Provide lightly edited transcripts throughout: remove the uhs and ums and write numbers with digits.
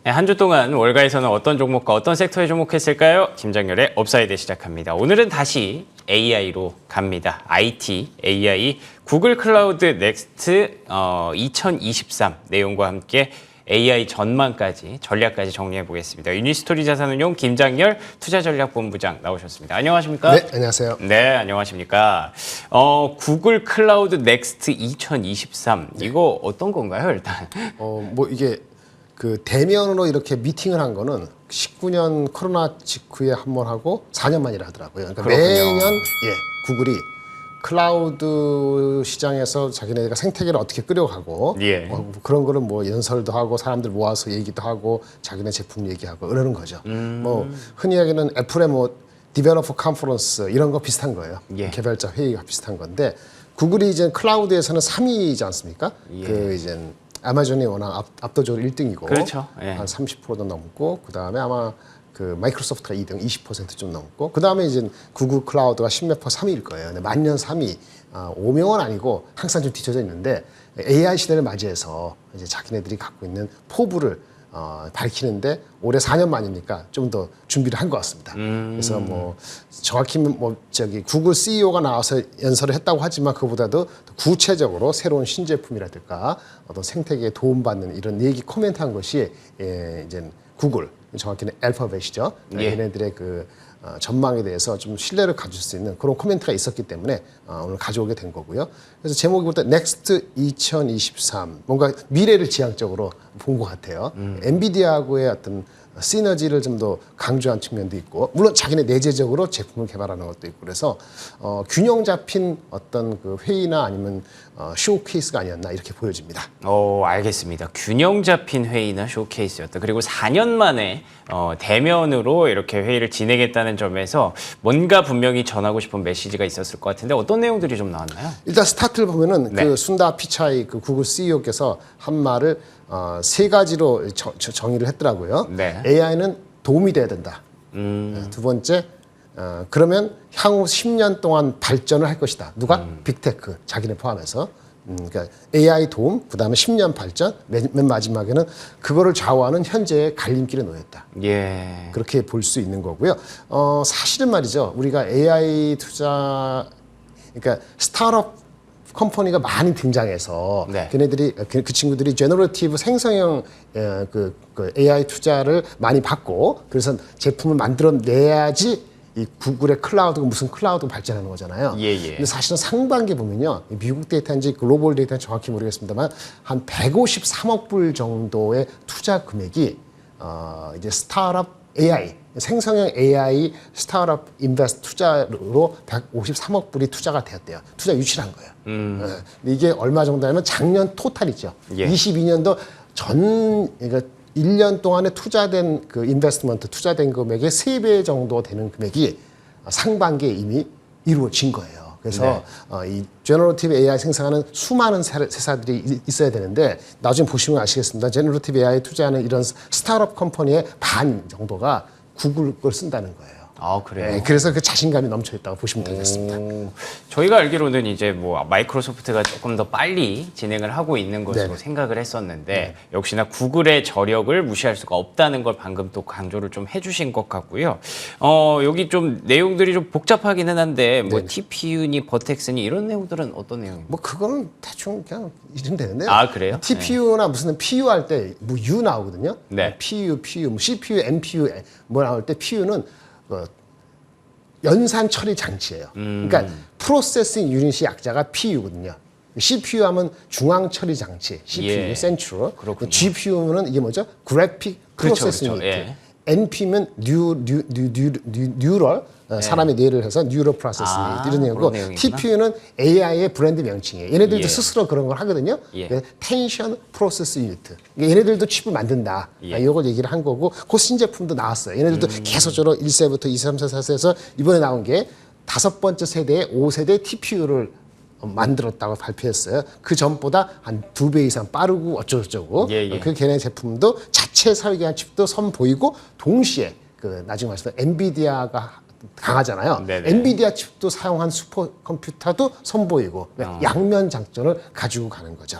네, 한 주 동안 월가에서는 어떤 종목과 어떤 섹터에 주목했을까요? 김장렬의 업사이드 시작합니다. 오늘은 다시 AI로 갑니다. IT, AI, 구글 클라우드 넥스트 2023 내용과 함께 AI 전망까지, 전략까지 정리해 보겠습니다. 유니스토리 자산운용 김장렬 투자전략본부장 나오셨습니다. 안녕하십니까? 네, 안녕하세요. 네, 안녕하십니까? 구글 클라우드 넥스트 2023 이거 어떤 건가요, 일단? 뭐 이게 그 대면으로 이렇게 미팅을 한 거는 19년 코로나 직후에 한 번 하고 4년 만이라 하더라고요. 그러니까 그렇군요. 매년 구글이 클라우드 시장에서 자기네가 생태계를 어떻게 끌어가고 예. 그런 거를 뭐 연설도 하고 사람들 모아서 얘기도 하고 자기네 제품 얘기하고 이러는 거죠. 뭐 흔히 얘기하는 애플의 뭐 디벨로퍼 컨퍼런스 이런 거 비슷한 거예요. 예. 개발자 회의가 비슷한 건데 구글이 이제 클라우드에서는 3위이지 않습니까? 예. 그 이제 아마존이 워낙 압도적으로 1등이고 그렇죠. 예. 한 30%도 넘고 그다음에 아마 그 마이크로소프트가 2등 20%좀 넘고 그다음에 이제 구글 클라우드가 10몇 퍼 3위일 거예요. 근데 만년 3위. 오명은 아니고 항상 좀 뒤쳐져 있는데 AI 시대를 맞이해서 이제 자기네들이 갖고 있는 포부를 밝히는데 올해 4년 만이니까 좀 더 준비를 한 것 같습니다. 그래서 뭐 정확히 뭐 저기 구글 CEO가 나와서 연설을 했다고 하지만 그보다도 구체적으로 새로운 신제품이라든가 어떤 생태계에 도움받는 이런 얘기 코멘트한 것이 이제 구글 정확히는 알파벳이죠. 예. 얘네들의 그 전망에 대해서 좀 신뢰를 가질 수 있는 그런 코멘트가 있었기 때문에 오늘 가져오게 된 거고요. 그래서 제목이 볼 때 Next 2023 뭔가 미래를 지향적으로 본 것 같아요. 엔비디아하고의 어떤 시너지를 좀 더 강조한 측면도 있고 물론 자기네 내재적으로 제품을 개발하는 것도 있고 그래서 균형 잡힌 어떤 그 회의나 아니면 쇼케이스가 아니었나 이렇게 보여집니다. 알겠습니다. 균형 잡힌 회의나 쇼케이스였다. 그리고 4년 만에 대면으로 이렇게 회의를 진행했다는 점에서 뭔가 분명히 전하고 싶은 메시지가 있었을 것 같은데 어떤 내용들이 좀 나왔나요? 일단 스타트를 보면은 네. 그 순다 피차이 그 구글 CEO께서 한 말을 세 가지로 정의를 했더라고요. 네. AI는 도움이 돼야 된다. 두 번째, 그러면 향후 10년 동안 발전을 할 것이다. 누가? 빅테크, 자기네 포함해서. 그러니까 AI 도움, 그 다음에 10년 발전, 맨 마지막에는 그거를 좌우하는 현재의 갈림길에 놓였다. 예. 그렇게 볼 수 있는 거고요. 사실은 말이죠. 우리가 AI 투자, 그러니까 스타트업 컴퍼니가 많이 등장해서 네. 걔네들이 그 친구들이 제너러티브 생성형 그 AI 투자를 많이 받고 그래서 제품을 만들어내야지 이 구글의 클라우드가 무슨 클라우드 발전하는 거잖아요. 예. 근데 사실은 상반기에 보면요. 미국 데이터인지 글로벌 데이터인지 정확히 모르겠습니다만 한 153억 불 정도의 투자 금액이 이제 스타트업 AI 생성형 AI 스타트업 인베스트 투자로 153억 불이 투자가 되었대요. 투자 유치를 한 거예요. 이게 얼마 정도냐면 작년 토탈이죠. 예. 22년도 그러니까 1년 동안에 투자된 그 인베스트먼트 투자된 금액의 3배 정도 되는 금액이 상반기에 이미 이루어진 거예요. 그래서 이 제너러티브 AI 생성하는 수많은 회사들이 있어야 되는데 나중에 보시면 아시겠습니다. 제너러티브 AI 투자하는 이런 스타트업 컴퍼니의 반 정도가 구글 걸 쓴다는 거예요. 그래요? 네, 그래서 그 자신감이 넘쳐 있다고 보시면 되겠습니다. 저희가 알기로는 이제 뭐 마이크로소프트가 조금 더 빨리 진행을 하고 있는 것으로 네네. 생각을 했었는데 역시나 구글의 저력을 무시할 수가 없다는 걸 방금 또 강조를 좀 해주신 것 같고요. 여기 좀 내용들이 좀 복잡하기는 한데 뭐 네네. TPU니 버텍스니 이런 내용들은 어떤 내용입니까? 뭐 그거는 대충 그냥 이름 되는데요. 그래요? TPU나 무슨 PU 할 때 뭐 U 나오거든요. 네. PU, 뭐 CPU, NPU 뭐 나올 때 PU는 연산 처리 장치예요. 그러니까 프로세싱 유닛이 약자가 PU거든요. CPU 하면 중앙 처리 장치, CPU, 예. 센트럴. 그렇군요. GPU는 이게 뭐죠? 그래픽 프로세싱 그렇죠. 유닛. 예. NP면 뉴럴, 사람의 뇌를 해서 뉴럴 프로세싱 유닛 이런 내용이고 그런 내용이구나. TPU는 AI의 브랜드 명칭이에요. 얘네들도 예. 스스로 그런 걸 하거든요. 예. 텐션 프로세스 유닛. 그러니까 얘네들도 칩을 만든다. 예. 이걸 얘기를 한 거고 그 신제품도 나왔어요. 얘네들도 계속적으로 1세부터 2, 3, 4, 4세에서 이번에 나온 게 5번째 세대의 5세대 TPU를 만들었다고 발표했어요. 그 전보다 한 2배 이상 빠르고 어쩌고저쩌고. 예. 그 걔네 제품도 자체 설계한 칩도 선보이고 동시에 그 나중에 말씀드린 엔비디아가 강하잖아요. 네네. 엔비디아 칩도 사용한 슈퍼컴퓨터도 선보이고 양면 장점을 가지고 가는 거죠.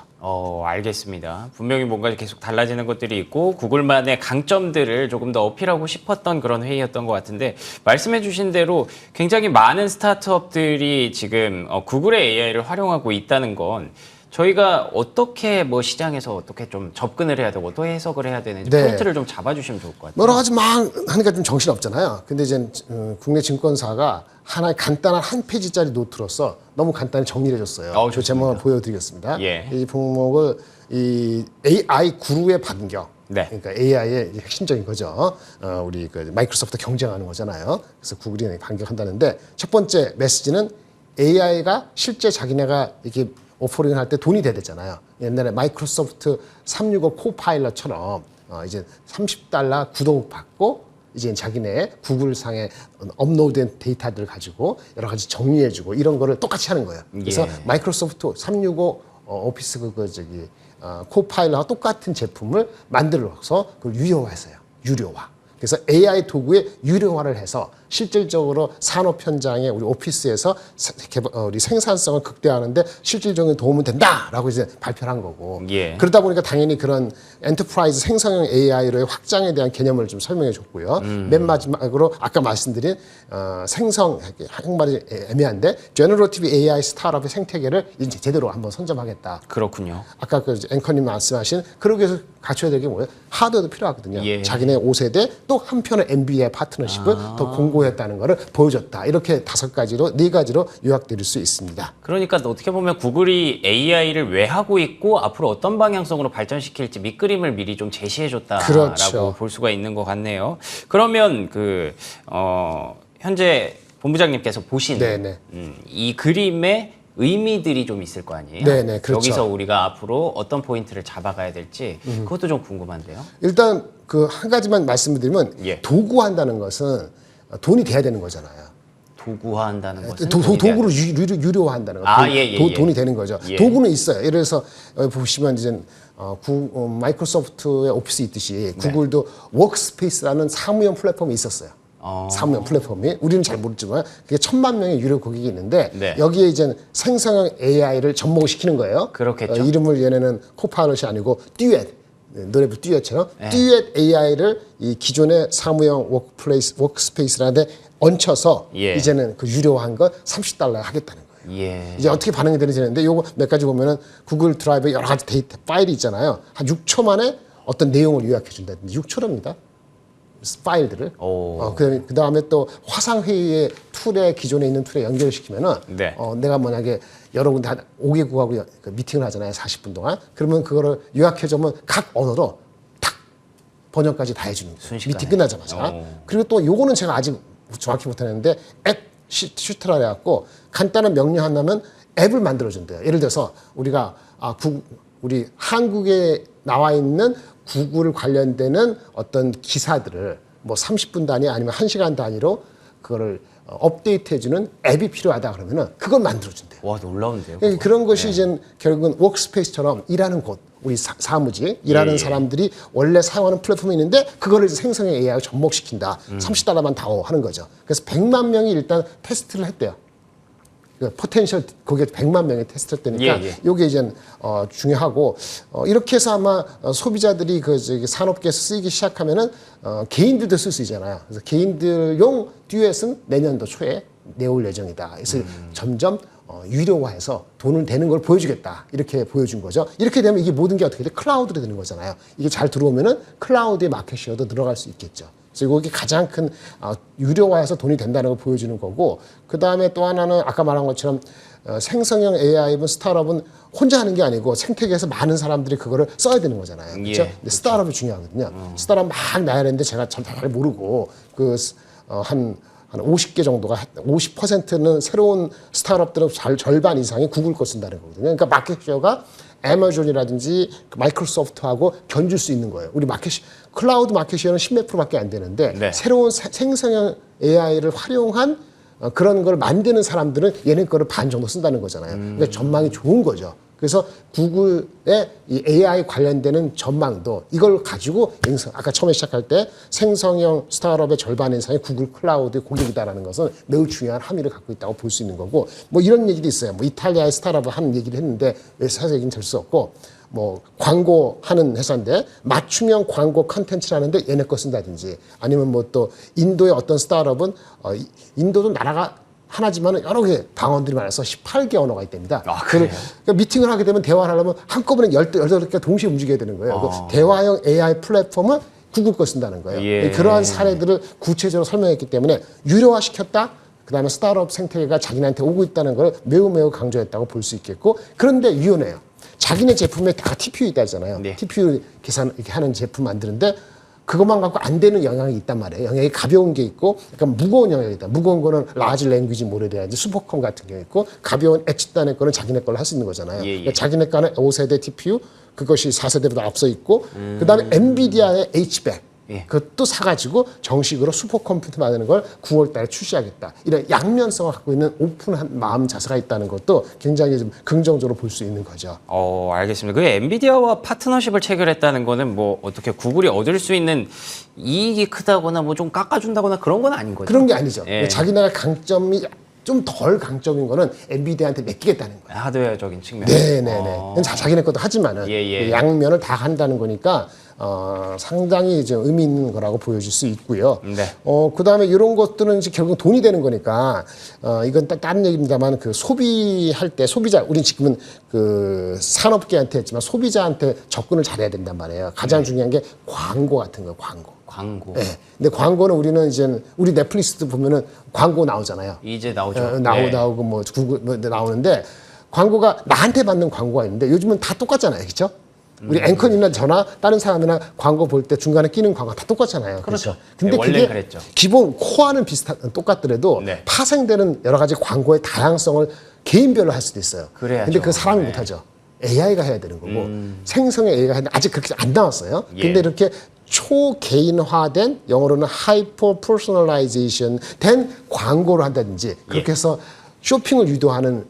알겠습니다. 분명히 뭔가 계속 달라지는 것들이 있고 구글만의 강점들을 조금 더 어필하고 싶었던 그런 회의였던 것 같은데 말씀해 주신 대로 굉장히 많은 스타트업들이 지금 구글의 AI를 활용하고 있다는 건 저희가 어떻게 뭐 시장에서 어떻게 좀 접근을 해야 되고 또 해석을 해야 되는지 네. 포인트를 좀 잡아주시면 좋을 것 같아요. 여러 가지 막 하니까 좀 정신 없잖아요. 근데 이제 국내 증권사가 하나의 간단한 한 페이지짜리 노트로서 너무 간단히 정리해 줬어요. 그 좋습니다. 제목을 보여드리겠습니다. 예. 이 품목을 이 AI 구루의 반격. 네. 그러니까 AI의 핵심적인 거죠. 우리 그 마이크로소프트 경쟁하는 거잖아요. 그래서 구글이 반격한다는데 첫 번째 메시지는 AI가 실제 자기네가 이렇게 오퍼링을 할 때 돈이 돼야 되잖아요. 옛날에 마이크로소프트 365 코파일럿처럼 이제 $30 구독 받고 이제 자기네 구글상에 업로드된 데이터들을 가지고 여러 가지 정리해주고 이런 거를 똑같이 하는 거예요. 그래서 마이크로소프트 365 오피스 코파일럿과 똑같은 제품을 만들어서 그걸 유료화했어요. 유료화. 그래서 AI 도구의 유료화를 해서 실질적으로 산업 현장에 우리 오피스에서 우리 생산성을 극대화하는데 실질적인 도움은 된다라고 이제 발표를 한 거고. 예. 그러다 보니까 당연히 그런 엔터프라이즈 생성형 AI로의 확장에 대한 개념을 좀 설명해 줬고요. 맨 마지막으로 아까 말씀드린 생성 한국말이 애매한데 제너러티브 AI 스타트업의 생태계를 이제 제대로 한번 선점하겠다. 그렇군요. 아까 그 앵커님 말씀하신 그러기 위해서 갖춰야 될 게 뭐예요? 하드웨어도 필요하거든요. 예. 자기네 5세대 또 한편의 NVIDIA 파트너십을 더 공고했다는 것을 보여줬다. 이렇게 5가지로 4가지로 요약드릴 수 있습니다. 그러니까 어떻게 보면 구글이 AI를 왜 하고 있고 앞으로 어떤 방향성으로 발전시킬지 밑그림을 미리 좀 제시해줬다라고 그렇죠. 볼 수가 있는 것 같네요. 그러면 현재 본부장님께서 보신 네네. 이 그림의 의미들이 좀 있을 거 아니에요? 네네, 그렇죠. 여기서 우리가 앞으로 어떤 포인트를 잡아가야 될지 그것도 좀 궁금한데요. 일단 그 한 가지만 말씀드리면 예. 도구한다는 것은 돈이 돼야 되는 거잖아요. 도구화한다는 것은 도구로 유료화한다는 거. 돈이 되는 거죠. 예. 도구는 있어요. 예를 들어서 보시면 이제 마이크로소프트의 오피스 있듯이 구글도 워크스페이스라는 사무용 플랫폼이 있었어요. 사무용 플랫폼이 우리는 잘 모르지만 그게 1,000만 명의 유료 고객이 있는데 네. 여기에 이제 생성형 AI를 접목시키는 거예요. 그렇겠죠. 이름을 얘네는 코파일럿이 아니고 듀엣 노래부 듀엣처럼 듀엣 AI를 이 기존의 사무용 워크스페이스라는 데 얹혀서 예. 이제는 그 유료화한 거 $30 하겠다는 거예요. 예. 이제 어떻게 반응이 되는지 되는데 요거 몇 가지 보면은 구글 드라이브에 여러 가지 데이터 파일이 있잖아요. 한 6초 만에 어떤 내용을 요약해 준다든지 6초랍니다. 파일들을. 그 다음에 또 화상회의의 툴에 기존에 있는 툴에 연결시키면은 네. 내가 만약에 여러 군데 한 5개국하고 미팅을 하잖아요. 40분 동안. 그러면 그거를 요약해주면 각 언어로 탁 번역까지 다 해주는 거예요. 순식간에. 미팅 끝나자마자. 그리고 또 요거는 제가 아직 정확히 못하는데 앱 슈트라 해갖고 간단한 명령 한다면 앱을 만들어준대요. 예를 들어서 우리가 우리 한국에 나와 있는 구글 관련되는 어떤 기사들을 뭐 30분 단위 아니면 1시간 단위로 그거를 업데이트해주는 앱이 필요하다 그러면은 그걸 만들어준대요. 와 놀라운데요. 그러니까 그런 것이 이제 결국은 워크스페이스처럼 일하는 곳, 우리 사무직 일하는 사람들이 원래 사용하는 플랫폼이 있는데 그거를 이제 생성형 AI로 접목시킨다. $30만 다오 하는 거죠. 그래서 100만 명이 일단 테스트를 했대요. 포텐셜 고객 100만 명이 테스트를 했다니까 이게 이제 중요하고 이렇게 해서 아마 소비자들이 산업계에서 쓰이기 시작하면은 개인들도 쓸 수 있잖아요. 그래서 개인들용 듀엣은 내년도 초에 내올 예정이다. 그래서 점점 유료화해서 돈을 되는 걸 보여주겠다. 이렇게 보여준 거죠. 이렇게 되면 이게 모든 게 어떻게 돼? 클라우드로 되는 거잖아요. 이게 잘 들어오면은 클라우드의 마켓쉐어도 늘어갈 수 있겠죠. 그래서 이게 가장 큰 유료화해서 돈이 된다는 걸 보여주는 거고 그 다음에 또 하나는 아까 말한 것처럼 생성형 AI는 스타트업은 혼자 하는 게 아니고 생태계에서 많은 사람들이 그거를 써야 되는 거잖아요. 그렇죠? 근데 스타트업이 중요하거든요. 스타트업 막 나야 되는데 제가 잘 모르고 한 50개 정도가 50%는 새로운 스타트업들은 절반 이상이 구글 거 쓴다는 거거든요. 그러니까 마켓쉐어가 애마존이라든지 마이크로소프트하고 견줄 수 있는 거예요. 우리 클라우드 마켓쉐어는 10몇 %밖에 안 되는데 새로운 생성형 AI를 활용한 그런 걸 만드는 사람들은 얘네 거를 반 정도 쓴다는 거잖아요. 그러니까 전망이 좋은 거죠. 그래서 구글의 이 AI 관련되는 전망도 이걸 가지고 아까 처음에 시작할 때 생성형 스타트업의 절반 이상이 구글 클라우드의 고객이다라는 것은 매우 중요한 함의를 갖고 있다고 볼 수 있는 거고 뭐 이런 얘기도 있어요. 뭐 이탈리아의 스타트업을 하는 얘기를 했는데 왜 사실 얘기는 될 수 없고 뭐 광고하는 회사인데 맞춤형 광고 컨텐츠라는데 얘네 거 쓴다든지 아니면 뭐 또 인도의 어떤 스타트업은 인도도 나라가 하나지만 여러 개 방언들이 많아서 18개 언어가 있답니다. 그러니까 미팅을 하게 되면 대화를 하려면 한꺼번에 18개가 동시에 움직여야 되는 거예요. 그 대화형 AI 플랫폼을 구글 거 쓴다는 거예요. 예. 그러한 사례들을 구체적으로 설명했기 때문에 유료화시켰다. 그다음에 스타트업 생태계가 자기네한테 오고 있다는 걸 매우 강조했다고 볼 수 있겠고 그런데 유연해요. 자기네 제품에 다 TPU 있다잖아요. 네. TPU 계산 이렇게 하는 제품 만드는데 그것만 갖고 안 되는 영향이 있단 말이에요. 영향이 가벼운 게 있고 약간 무거운 영향이 있다. 무거운 거는 라지 랭귀지 모델이라든지 슈퍼컴 같은 게 있고 가벼운 엣지단의 거는 자기네 걸로 할 수 있는 거잖아요. 그러니까 자기네 거는 5세대 TPU 그것이 4세대보다 앞서 있고 그다음에 엔비디아의 H100 그것도 사가지고 정식으로 슈퍼컴퓨터 만드는 걸 9월 달에 출시하겠다. 이런 양면성을 갖고 있는 오픈한 마음 자세가 있다는 것도 굉장히 좀 긍정적으로 볼 수 있는 거죠. 알겠습니다. 그 엔비디아와 파트너십을 체결했다는 거는 뭐 어떻게 구글이 얻을 수 있는 이익이 크다거나 뭐 좀 깎아준다거나 그런 건 아닌 거죠? 그런 게 아니죠. 예. 자기네가 강점이 좀 덜 강점인 거는 엔비디아한테 맡기겠다는 거예요. 하드웨어적인 측면. 네네네. 자기네 것도 하지만은 예. 양면을 다 한다는 거니까 상당히 이제 의미 있는 거라고 보여질 수 있고요. 네. 그다음에 이런 것들은 이제 결국 돈이 되는 거니까 이건 다른 얘기입니다만 그 소비할 때 소비자 우린 지금은 그 산업계한테 했지만 소비자한테 접근을 잘해야 된단 말이에요. 가장 중요한 게 광고 같은 거예요. 광고. 광고. 네. 근데 광고는 우리는 이제 우리 넷플릭스도 보면은 광고 나오잖아요. 이제 나오죠. 나오고 뭐 구글 뭐 나오는데 광고가 나한테 받는 광고가 있는데 요즘은 다 똑같잖아요, 그렇죠? 우리 앵커님이나 저나 다른 사람이나 광고 볼 때 중간에 끼는 광고 다 똑같잖아요. 그렇죠. 근데 원래는 그게 그랬죠. 기본 코어는 똑같더라도 네. 파생되는 여러 가지 광고의 다양성을 개인별로 할 수도 있어요. 그래야죠. 근데 그 사람이 네. 못하죠. AI가 해야 되는 거고 생성의 AI가 하는데 아직 그렇게 안 나왔어요. 예. 근데 이렇게 초개인화된 영어로는 하이퍼 퍼스널라이제이션 된 광고를 한다든지 그렇게 해서 쇼핑을 유도하는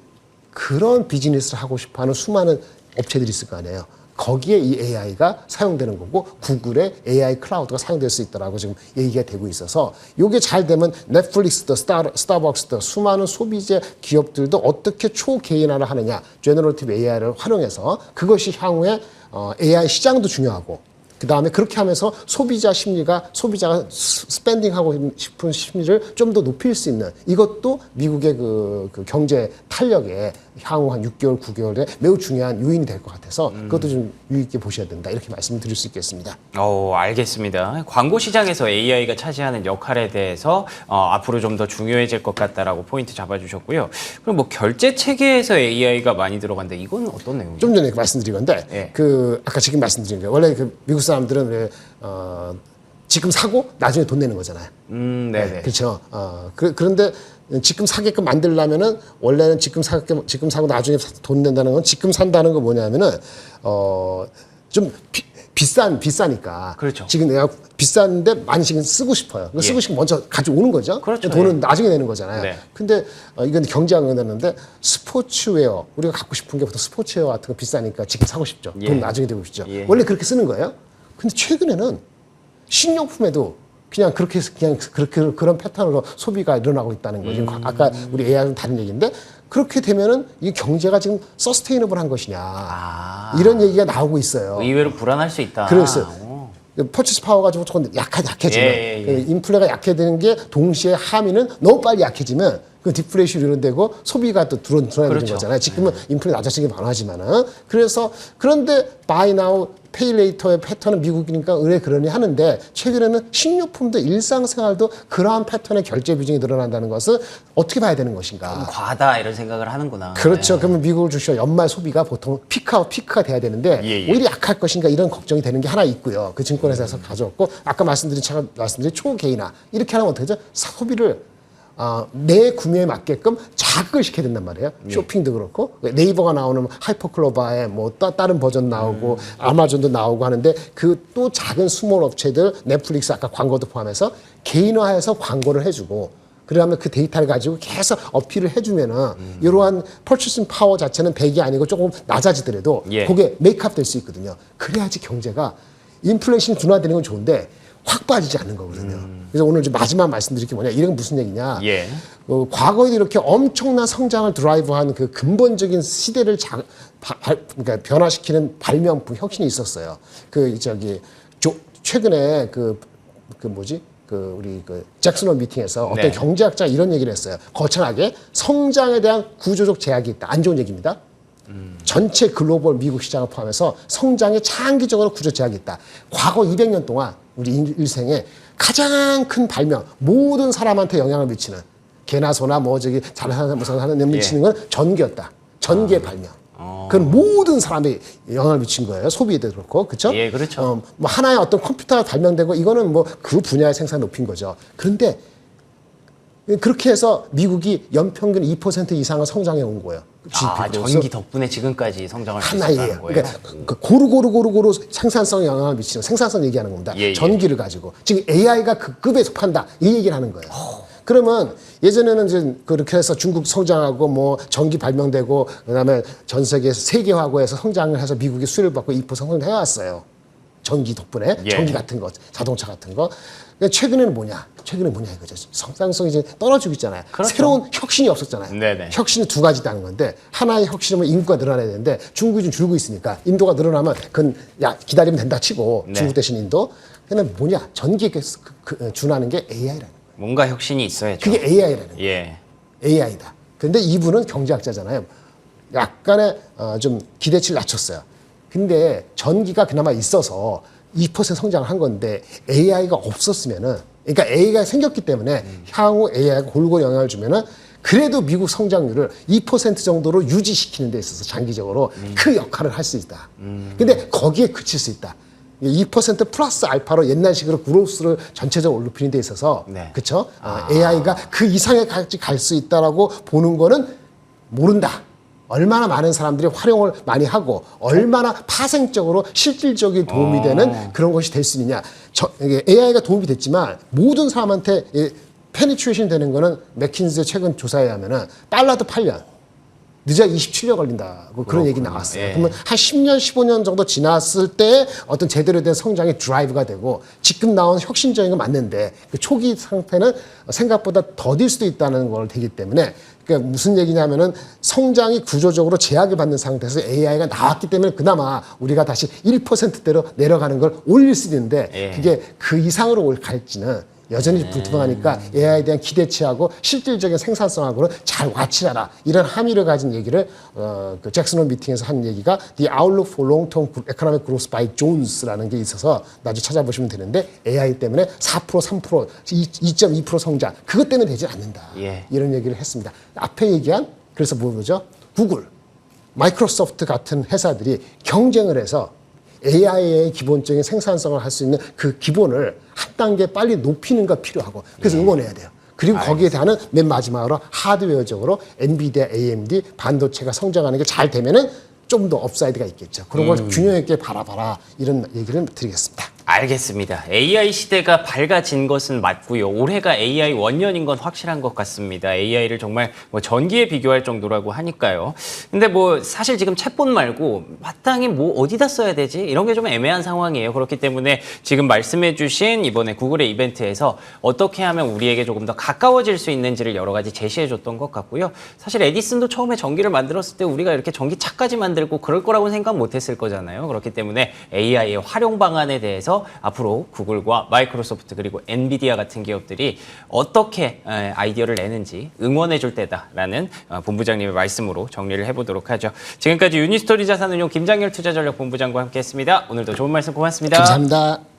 그런 비즈니스를 하고 싶어하는 수많은 업체들이 있을 거 아니에요. 거기에 이 AI가 사용되는 거고 구글의 AI 클라우드가 사용될 수 있다라고 지금 얘기가 되고 있어서 이게 잘 되면 넷플릭스도 스타벅스도 수많은 소비재 기업들도 어떻게 초개인화를 하느냐 제너러티브 AI를 활용해서 그것이 향후에 AI 시장도 중요하고 그 다음에 그렇게 하면서 소비자가 스pen딩하고 싶은 심리를 좀 더 높일 수 있는 이것도 미국의 그 경제 탄력에 향후 한 6개월, 9개월에 매우 중요한 요인이 될 것 같아서 그것도 좀 유의 있게 보셔야 된다. 이렇게 말씀드릴 수 있겠습니다. 알겠습니다. 광고 시장에서 AI가 차지하는 역할에 대해서 앞으로 좀 더 중요해질 것 같다라고 포인트 잡아주셨고요. 그럼 뭐 결제 체계에서 AI가 많이 들어간다. 이건 어떤 내용이죠? 좀 전에 말씀드린 건데 예. 아까 지금 말씀드린 거 원래 그 미국 사람들은 왜 지금 사고 나중에 돈 내는 거잖아요. 네네. 그렇죠. 그런데 지금 사게끔 만들려면은 원래는 지금 사고 나중에 돈 낸다는 건 지금 산다는 거 뭐냐면은 좀 비싸니까. 그렇죠. 지금 내가 비싼데 많이 지금 쓰고 싶어요. 쓰고 싶으면 먼저 가져오는 거죠. 그렇죠. 돈은 나중에 내는 거잖아요. 네. 근데 이건 경제학을 내는데 스포츠웨어 우리가 갖고 싶은 게 보통 스포츠웨어 같은 거 비싸니까 지금 사고 싶죠. 돈 나중에 되고 싶죠. 원래 그렇게 쓰는 거예요. 근데 최근에는 식료품에도 그렇게 그런 패턴으로 소비가 일어나고 있다는 거죠. 아까 우리 AI는 다른 얘기인데 그렇게 되면은 이 경제가 지금 서스테이너블한 것이냐 이런 얘기가 나오고 있어요. 의외로 불안할 수 있다. 그랬어요. 퍼치스 파워가 좀 조금 약해지면 인플레가 약해지는 게 동시에 함의는 너무 빨리 약해지면 그 디플레이션 이런 되고 소비가 또 드러나는 그렇죠. 거잖아요. 지금은 인플레 낮아지긴 많아지만은 그래서 그런데 buy now, pay later의 패턴은 미국이니까 의뢰 그러니 하는데 최근에는 식료품도 일상생활도 그러한 패턴의 결제 비중이 늘어난다는 것을 어떻게 봐야 되는 것인가? 과다 이런 생각을 하는구나. 그렇죠. 그러면 미국을 주시오 연말 소비가 보통 피크가 돼야 되는데 오히려 약할 것인가 이런 걱정이 되는 게 하나 있고요. 그 증권회사에서 가져왔고 아까 말씀드린 초개인화 이렇게 하면 어떻게 되죠? 소비를 내 구매에 맞게끔 자극을 시켜야 된단 말이에요. 쇼핑도 그렇고 네이버가 나오는 하이퍼클로바에 뭐 다른 버전 나오고 아마존도 나오고 하는데 그 또 작은 스몰 업체들 넷플릭스 아까 광고도 포함해서 개인화해서 광고를 해주고 그러면 그 데이터를 가지고 계속 어필을 해주면은 이러한 퍼체싱 파워 자체는 100이 아니고 조금 낮아지더라도 예. 그게 메이크업 될 수 있거든요. 그래야지 경제가 인플레이션 둔화되는 건 좋은데 확 빠지지 않는 거거든요. 그래서 오늘 좀 마지막 말씀드릴 게 뭐냐, 이런 무슨 얘기냐. 예. 과거에도 이렇게 엄청난 성장을 드라이브한 그 근본적인 시대를 그러니까 변화시키는 발명품 혁신이 있었어요. 최근에 우리 잭슨홀 미팅에서 어떤 네. 경제학자 이런 얘기를 했어요. 거창하게 성장에 대한 구조적 제약이 있다. 안 좋은 얘기입니다. 전체 글로벌 미국 시장을 포함해서 성장에 장기적으로 구조 제약이 있다. 과거 200년 동안 우리 일생에 가장 큰 발명, 모든 사람한테 영향을 미치는 개나 소나 잘하는 사람 미치는 건 전기였다. 전기의 발명. 그건 모든 사람이 영향을 미친 거예요. 소비에도 그렇고, 그렇죠? 예, 그렇죠. 뭐 하나의 어떤 컴퓨터가 발명되고 이거는 뭐 그 분야의 생산 높인 거죠. 그런데 그렇게 해서 미국이 연평균 2% 이상을 성장해 온 거예요. 전기 덕분에 지금까지 성장할 수 하나예요. 있었다는 거예요. 그러니까 고루 생산성에 영향을 미치는 생산성 얘기하는 겁니다. 예. 전기를 가지고 지금 AI가 그 급에 속한다 이 얘기를 하는 거예요. 그러면 예전에는 이제 그렇게 해서 중국 성장하고 뭐 전기 발명되고 그다음에 전 세계 세계화고 해서 성장을 해서 미국이 수혜를 받고 2% 성장해 왔어요. 전기 덕분에 예. 전기 같은 거, 자동차 같은 거. 근데 최근에는 뭐냐 이거죠. 성장성이 이제 떨어지고 있잖아요. 그렇죠. 새로운 혁신이 없었잖아요. 네네. 혁신이 두 가지다는 건데 하나의 혁신은 인구가 늘어나야 되는데 중국이 좀 줄고 있으니까 인도가 늘어나면 그건 기다리면 된다 치고 네. 중국 대신 인도. 근데 뭐냐 전기에 준하는 게 AI라는 거예요. 뭔가 혁신이 있어야죠. 그게 AI라는 거예요. 예. AI다. 그런데 이분은 경제학자잖아요. 약간의 좀 기대치를 낮췄어요. 근데 전기가 그나마 있어서 2% 성장을 한 건데 AI가 없었으면은, 그러니까 AI가 생겼기 때문에 향후 AI가 골고루 영향을 주면은 그래도 미국 성장률을 2% 정도로 유지시키는 데 있어서 장기적으로 그 역할을 할 수 있다. 근데 거기에 그칠 수 있다. 2% 플러스 알파로 옛날식으로 그로스를 전체적으로 높이는 데 있어서 네. 그렇죠? AI가 그 이상에까지 갈 수 있다라고 보는 거는 모른다. 얼마나 많은 사람들이 활용을 많이 하고 얼마나 파생적으로 실질적인 도움이 되는 그런 것이 될 수 있느냐. AI가 도움이 됐지만 모든 사람한테 페니트레이션 되는 거는 맥킨즈의 최근 조사에 하면은 빨라도 8년. 늦어야 27년 걸린다고 그런 얘기 나왔어요. 예. 그러면 한 10년, 15년 정도 지났을 때 어떤 제대로 된 성장의 드라이브가 되고 지금 나온 혁신적인 건 맞는데 그 초기 상태는 생각보다 더딜 수도 있다는 걸 되기 때문에 그러니까 무슨 얘기냐면은 성장이 구조적으로 제약을 받는 상태에서 AI가 나왔기 때문에 그나마 우리가 다시 1%대로 내려가는 걸 올릴 수 있는데 예. 그게 그 이상으로 갈지는 여전히 불투명하니까 AI에 대한 기대치하고 실질적인 생산성하고는 잘 와치하라. 이런 함의를 가진 얘기를 그 잭슨홀 미팅에서 한 얘기가 The Outlook for Long-Term Economic Growth by Jones라는 게 있어서 나중에 찾아보시면 되는데 AI 때문에 4%, 3%, 2.2% 성장 그것 때문에 되지 않는다. 예. 이런 얘기를 했습니다. 앞에 얘기한 그래서 뭐죠? 구글, 마이크로소프트 같은 회사들이 경쟁을 해서 AI의 기본적인 생산성을 할 수 있는 그 기본을 한 단계 빨리 높이는 거 필요하고 그래서 응원해야 돼요. 그리고 거기에 대한 맨 마지막으로 하드웨어적으로 엔비디아, AMD 반도체가 성장하는 게 잘 되면은 좀 더 업사이드가 있겠죠. 그런 걸 균형 있게 바라봐라 이런 얘기를 드리겠습니다. 알겠습니다. AI 시대가 밝아진 것은 맞고요. 올해가 AI 원년인 건 확실한 것 같습니다. AI를 정말 뭐 전기에 비교할 정도라고 하니까요. 근데 뭐 사실 지금 챗봇 말고 마땅히 뭐 어디다 써야 되지? 이런 게 좀 애매한 상황이에요. 그렇기 때문에 지금 말씀해주신 이번에 구글의 이벤트에서 어떻게 하면 우리에게 조금 더 가까워질 수 있는지를 여러 가지 제시해줬던 것 같고요. 사실 에디슨도 처음에 전기를 만들었을 때 우리가 이렇게 전기차까지 만들고 그럴 거라고 생각 못했을 거잖아요. 그렇기 때문에 AI의 활용 방안에 대해서 앞으로 구글과 마이크로소프트 그리고 엔비디아 같은 기업들이 어떻게 아이디어를 내는지 응원해 줄 때다라는 본부장님의 말씀으로 정리를 해보도록 하죠. 지금까지 유니스토리 자산운용 김장열 투자전략본부장과 함께했습니다. 오늘도 좋은 말씀 고맙습니다. 감사합니다.